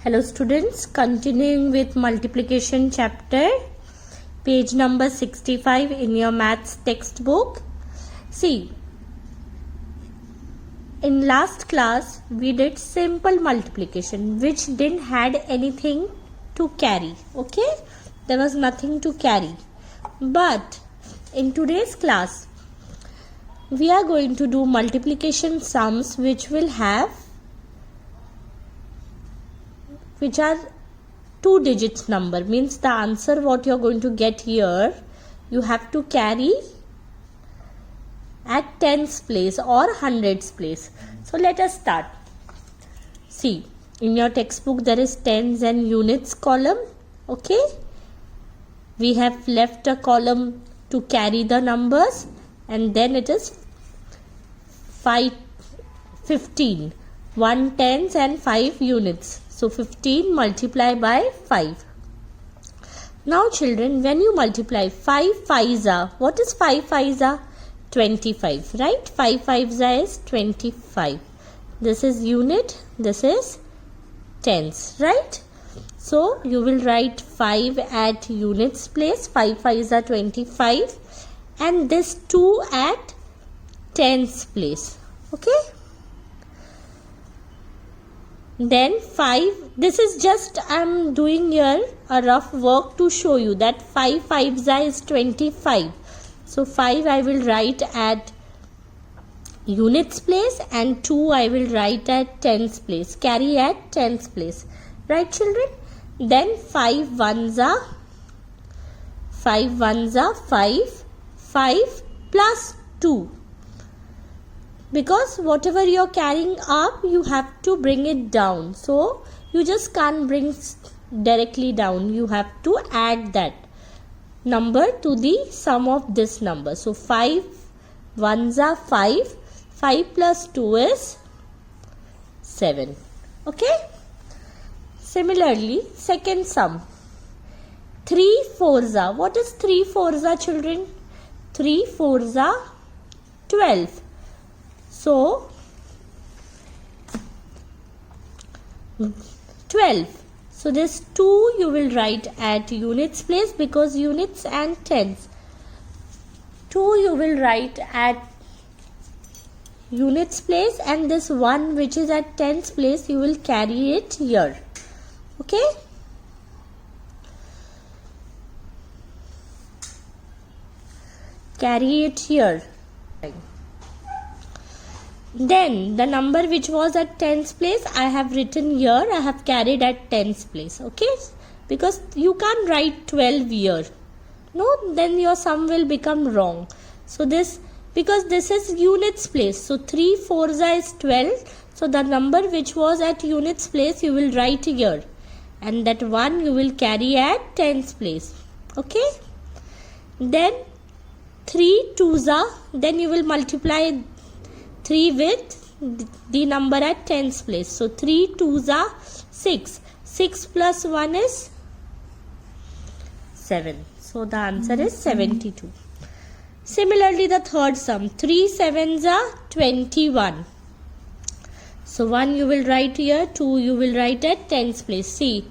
Hello students, continuing with multiplication chapter, page number 65 in your maths textbook. See, in last class we did simple multiplication which didn't had anything to carry. Okay, there was nothing to carry. But in today's class we are going to do multiplication sums which are 2 digits number, means the answer what you are going to get here you have to carry at tens place or hundreds place. So let us start. See, in your textbook there is tens and units column. Okay, we have left a column to carry the numbers, and then it is 15 1 tens and 5 units. So 15 multiply by 5. Now children, when you multiply 5 fives are, what is 5 fives are? 25, right? 5 fives are is 25. This is unit, this is tens, right? So you will write 5 at units place, 5 fives are 25, and this 2 at tens place. Okay? Then 5, this is just I am doing here a rough work to show you that 5 fives are is 25. So 5 I will write at units place and 2 I will write at tens place, carry at tens place, right children? Then 5 ones are 5 plus 2, because whatever you are carrying up you have to bring it down, so you just can't bring directly down, you have to add that number to the sum of this number. So 5 ones are 5 plus 2 is 7. Okay, similarly second sum, 3 fours are, what is 3 fours are children? 3 fours are 12. So 12. So this 2 you will write at units place, because units and tens. 2 you will write at units place, and this 1 which is at tens place you will carry it here. Okay? Carry it here. Then the number which was at tens place I have written here, I have carried at tens place. Okay, because you can't write 12 here, no, then your sum will become wrong. So this, because this is units place, so 3 fours are is 12, so the number which was at units place you will write here, and that 1 you will carry at tens place. Okay, then 3 twos are, then you will multiply 3 with the number at tens place. So 3 twos are 6. 6 plus 1 is 7. So the answer is 72. Similarly the third sum, 3 sevens are 21. So 1 you will write here, 2 you will write at tens place. See,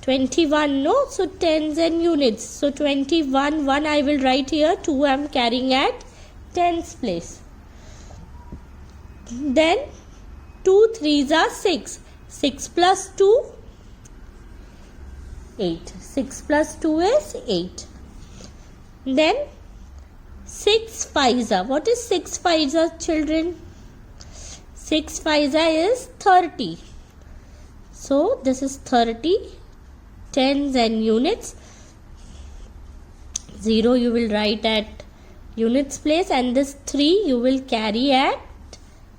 21, no? So tens and units. So 21, 1 I will write here, 2 I am carrying at tens place. Then 2 threes are 6. 6 plus 2, 8. 6 plus 2 is 8. Then 6 fives are, what is 6 fives are children? 6 fives are is 30. So this is 30. Tens and units. 0 you will write at units place, and this 3 you will carry at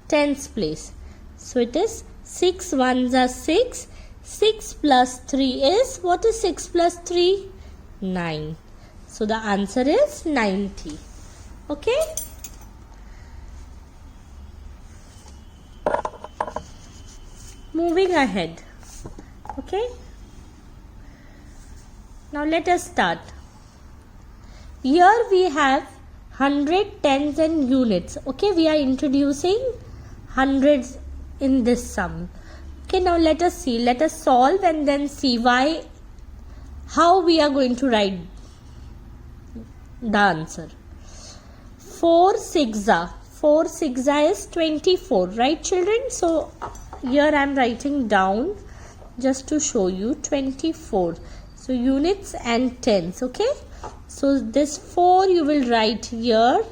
tens place. So it is 6 ones are 6. 6 plus 3 is, what is 6 plus 3? 9. So the answer is 90. Okay. Moving ahead. Okay. Now let us start. Here we have 100, tens and units. Okay, we are introducing hundreds in this sum. Okay, now let us see. Let us solve and then see how we are going to write the answer. 4 6 is 24, right children? So here I am writing down just to show you 24. So units and tens, okay? So this 4 you will write here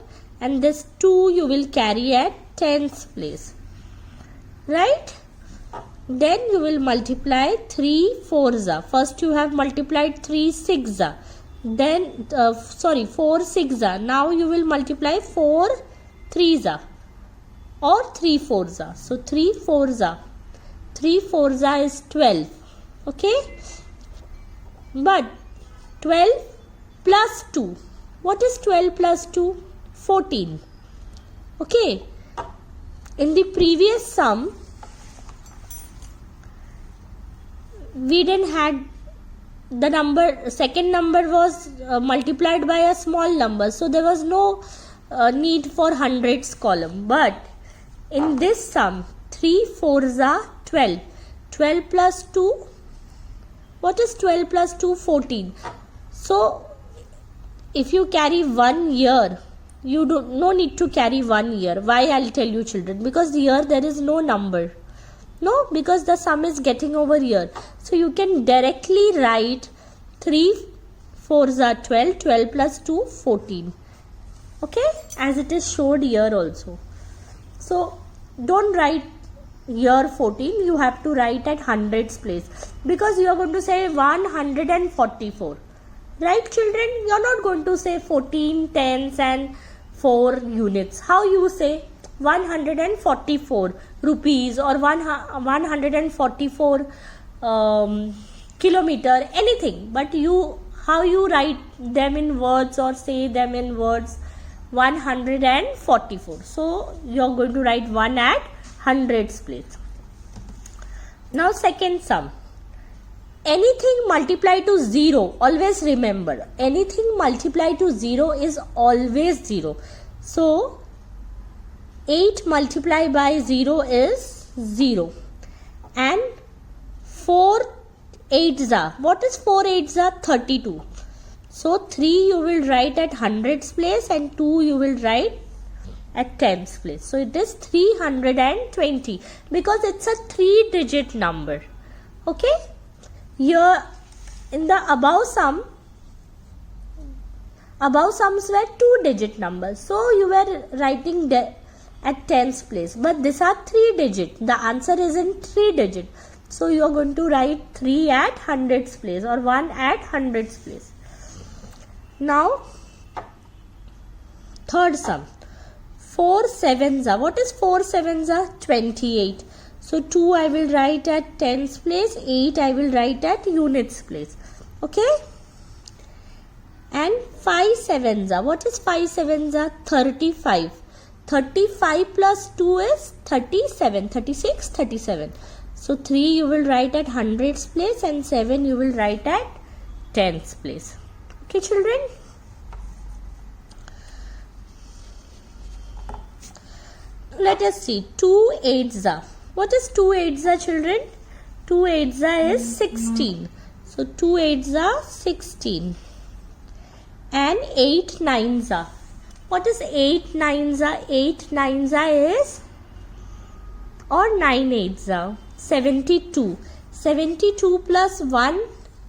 and this 2 you will carry at tens place, right? Then you will multiply 3 4s. First you have multiplied 3 6s. Then 4 6s. Now you will multiply 4 3s or 3 4s. So 3 4s. 3 4s is 12. Okay? But 12 plus 2. What is 12 plus 2? 14. Okay? In the previous sum, we didn't had the number, second number was multiplied by a small number. So there was no need for hundreds column. But in this sum, 3 4s are 12. 12 plus 2. What is 12 plus 2? 14. So if you carry 1 year, you no need to carry 1 year. Why? I'll tell you children. Because here there is no number. No, because the sum is getting over here. So you can directly write 3 4s are 12. 12 plus 2, 14. Okay? As it is showed here also. So don't write here 14. You have to write at hundreds place. Because you are going to say 144. Right children? You are not going to say 14 tens and 4 units. How you say? 144 rupees or 144 kilometer, anything. But how you write them in words or say them in words? 144. So you are going to write 1 at hundreds place. Now second sum. Anything multiplied to 0, always remember, anything multiplied to 0 is always 0. So 8 multiplied by 0 is 0. And 4 8s are, what is 4 8s are? 32. So 3 you will write at hundreds place and 2 you will write at tens place. So it is 320 because it's a 3-digit number. Okay? Here in the above sums were 2-digit numbers. So you were writing at tens place. But these are 3-digit. The answer is in 3-digit. So you are going to write 3 at hundreds place or 1 at hundreds place. Now third sum. 4 7s are. What is 4 7s are? 28. So 2 I will write at tens place. 8 I will write at units place. Okay? And 5 7s are. What is 5 7s are? 35. 35 plus 2 is 37. 36, 37. So 3 you will write at hundreds place and 7 you will write at tens place. Okay children? Let us see. 2 8s are. What is 2 8s are children? 2 8s are is 16. So 2 8s are 16. And 8 9s are. What is 8 9s are? 8 9s are is or 9 8s are 72. 72 plus 1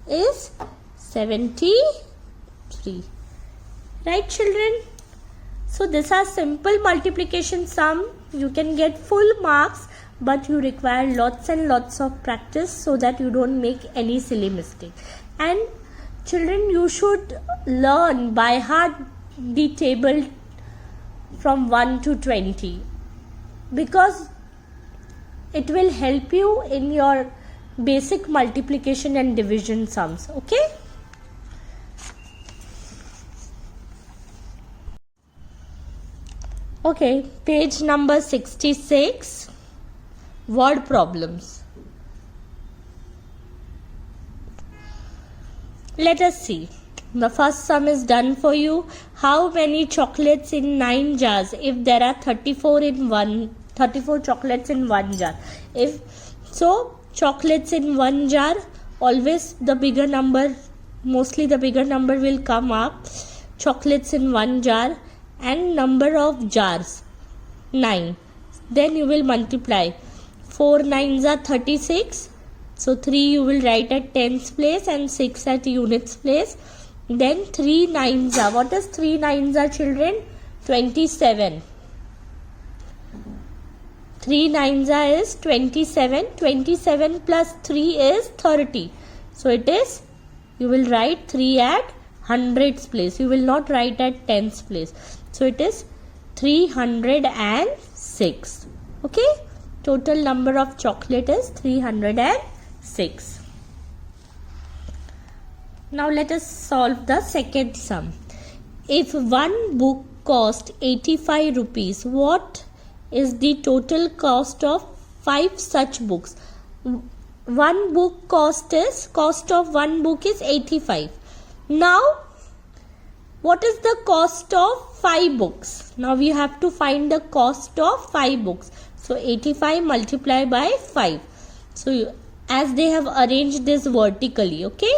is 73. Right children? So these are simple multiplication sum. You can get full marks, but you require lots and lots of practice so that you don't make any silly mistake. And children, you should learn by heart the table from 1 to 20 because it will help you in your basic multiplication and division sums. Okay? Okay, page number 66, word problems. Let us see. The first sum is done for you. How many chocolates in 9 jars if there are 34 chocolates in one jar? If so, chocolates in one jar, always the bigger number, mostly the bigger number will come up. Chocolates in one jar, and number of jars 9. Then you will multiply. 4 9s are 36. So 3 you will write at tens place and 6 at units place. Then 3 9s are, what is 3 9s are, children? 27. 3 9s are is 27. 27 plus 3 is 30. So it is, you will write 3 at hundreds place. You will not write at tens place. So it is 306. Okay. Total number of chocolate is 306. Now let us solve the second sum. If one book cost 85 rupees, what is the total cost of 5 such books? One book cost of one book is 85. Now what is the cost of 5 books? Now we have to find the cost of 5 books. So 85 multiplied by 5. So as they have arranged this vertically, okay?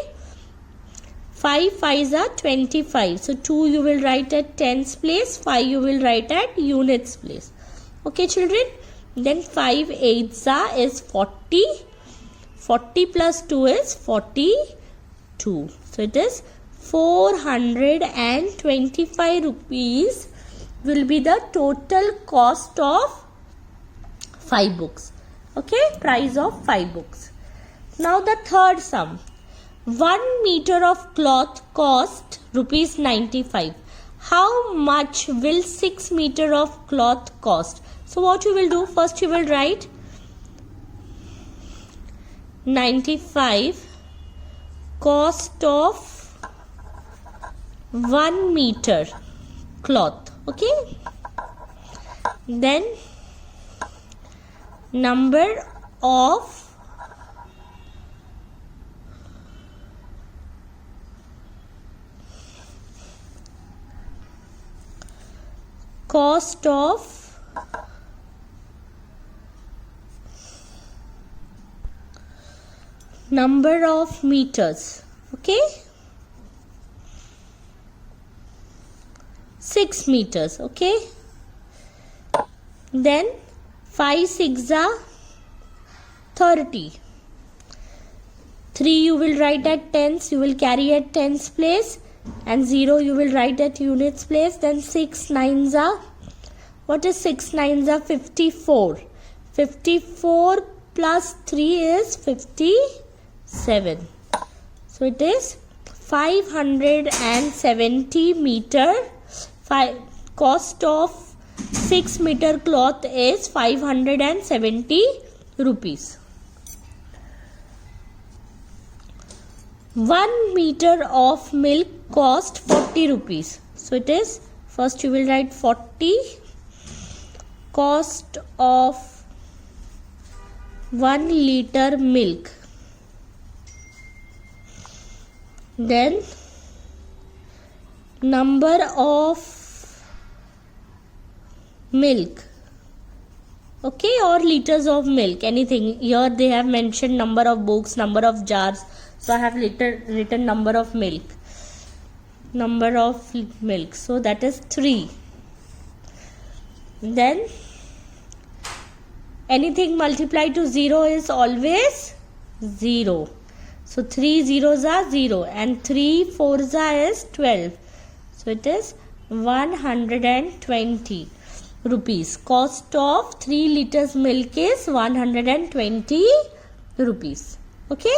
5 5s are 25. So 2 you will write at tens place, 5 you will write at units place. Okay, children? Then 5 8s are is 40. 40 plus 2 is 42. So it is 425 rupees will be the total cost of 5 books. Okay, price of 5 books. Now the third sum. 1 meter of cloth cost rupees 95. How much will 6 meter of cloth cost? So what you will do? First you will write 95 cost of 1 meter cloth. Okay. Then number of cost of number of meters. Okay, 6 meters. Okay, then 5 6 are 30. 3 you will write at tens, you will carry at tens place, and 0 you will write at units place. Then 6 9s are, what is 6 9s are? 54. 54 plus 3 is 57. So it is 570 meter. Cost of 6 meter cloth is 570 rupees. 1 meter of milk cost 40 rupees. So it is, first you will write 40 cost of 1 liter milk. Then number of milk, okay, or liters of milk, anything. Here they have mentioned number of books, number of jars, so I have written number of milk. So that is 3. Then anything multiplied to 0 is always 0. So 3 zeros are 0 and 3 4s are is 12. So it is 120 rupees. Cost of 3 liters milk is 120 rupees. Okay.